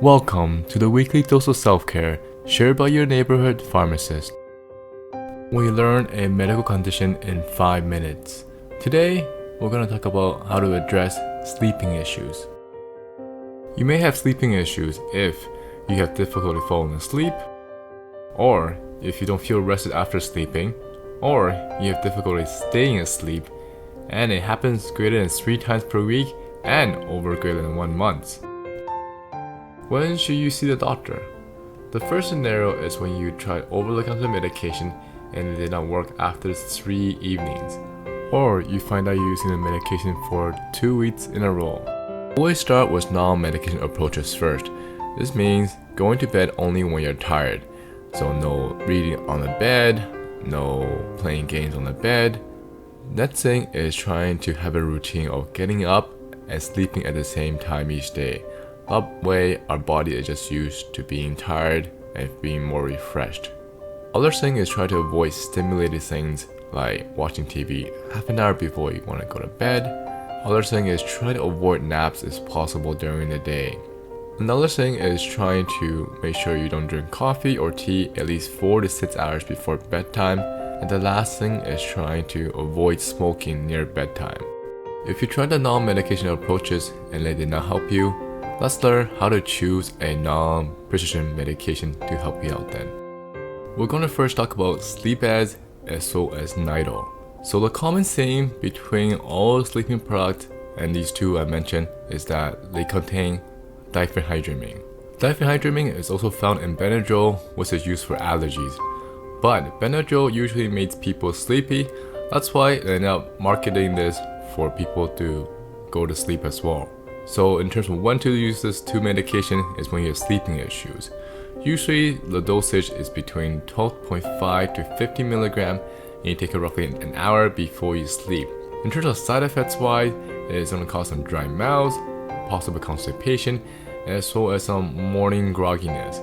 Welcome to the weekly dose of self-care shared by your neighborhood pharmacist. We learn a medical condition in 5 minutes. Today, we're going to talk about how to address sleeping issues. You may have sleeping issues if you have difficulty falling asleep, or if you don't feel rested after sleeping, or you have difficulty staying asleep, and it happens greater than 3 times per week and over greater than 1 month. When should you see the doctor? The first scenario is when you tried over-the-counter medication and it did not work after 3 evenings, or you find out you're using the medication for 2 weeks in a row. Always start with non-medication approaches first. This means going to bed only when you're tired. So no reading on the bed, no playing games on the bed. Next thing is trying to have a routine of getting up and sleeping at the same time each day. That way, our body is just used to being tired and being more refreshed. Other thing is try to avoid stimulated things like watching TV half an hour before you want to go to bed. Other thing is try to avoid naps if possible during the day. Another thing is trying to make sure you don't drink coffee or tea at least 4 to 6 hours before bedtime. And the last thing is trying to avoid smoking near bedtime. If you try the non-medication approaches and they did not help you, let's learn how to choose a non-prescription medication to help you out then. We're going to first talk about sleep aids as well as NIDO. So the common theme between all sleeping products and these two I mentioned is that they contain diphenhydramine. Diphenhydramine is also found in Benadryl, which is used for allergies. But Benadryl usually makes people sleepy, that's why they end up marketing this for people to go to sleep as well. So in terms of when to use this two medication is when you have sleeping issues. Usually the dosage is between 12.5 to 50 milligram and you take it roughly an hour before you sleep. In terms of side effects wise, it is going to cause some dry mouth, possible constipation, as well as some morning grogginess.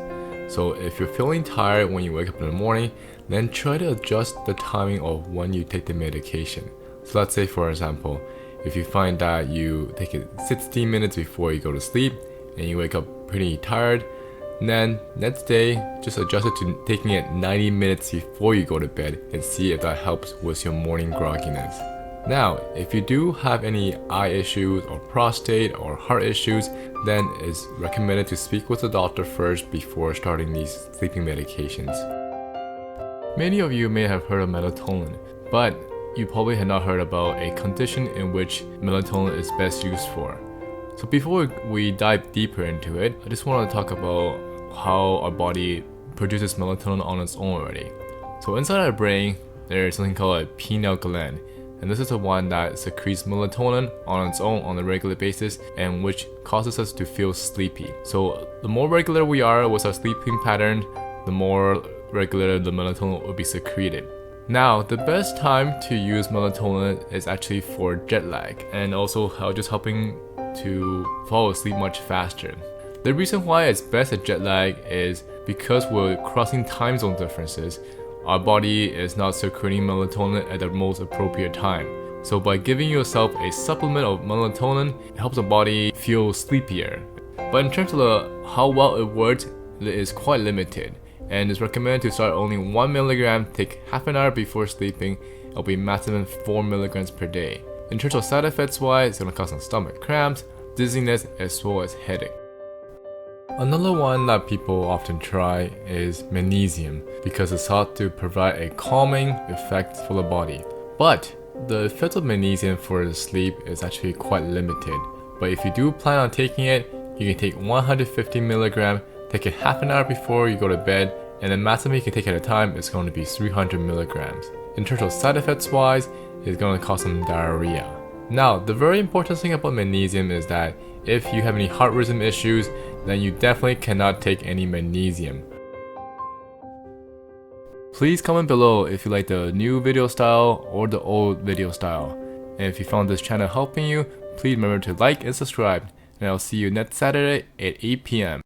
So if you're feeling tired when you wake up in the morning, then try to adjust the timing of when you take the medication. So let's say for example, if you find that you take it 16 minutes before you go to sleep and you wake up pretty tired, then next day just adjust it to taking it 90 minutes before you go to bed and see if that helps with your morning grogginess. Now, if you do have any eye issues or prostate or heart issues, then it's recommended to speak with the doctor first before starting these sleeping medications. Many of you may have heard of melatonin, but you probably have not heard about a condition in which melatonin is best used for. So before we dive deeper into it, I just want to talk about how our body produces melatonin on its own already. So inside our brain, there is something called a pineal gland, and this is the one that secretes melatonin on its own on a regular basis and which causes us to feel sleepy. So the more regular we are with our sleeping pattern, the more regular the melatonin will be secreted. Now, the best time to use melatonin is actually for jet lag and also just helping to fall asleep much faster. The reason why it's best at jet lag is because we're crossing time zone differences. Our body is not secreting melatonin at the most appropriate time. So by giving yourself a supplement of melatonin, it helps the body feel sleepier. But in terms of how well it works, it is quite limited. And it's recommended to start only 1 milligram, take half an hour before sleeping. It'll be maximum 4 milligrams per day. In terms of side effects wise, it's going to cause some stomach cramps, dizziness, as well as headache. Another one that people often try is magnesium because it's thought to provide a calming effect for the body. But the effect of magnesium for the sleep is actually quite limited. But if you do plan on taking it, you can take 150 milligram, take it half an hour before you go to bed, and the maximum you can take at a time is going to be 300 milligrams. In terms of side effects wise, it's going to cause some diarrhea. Now, the very important thing about magnesium is that if you have any heart rhythm issues, then you definitely cannot take any magnesium. Please comment below if you like the new video style or the old video style. And if you found this channel helping you, please remember to like and subscribe. And I'll see you next Saturday at 8 p.m.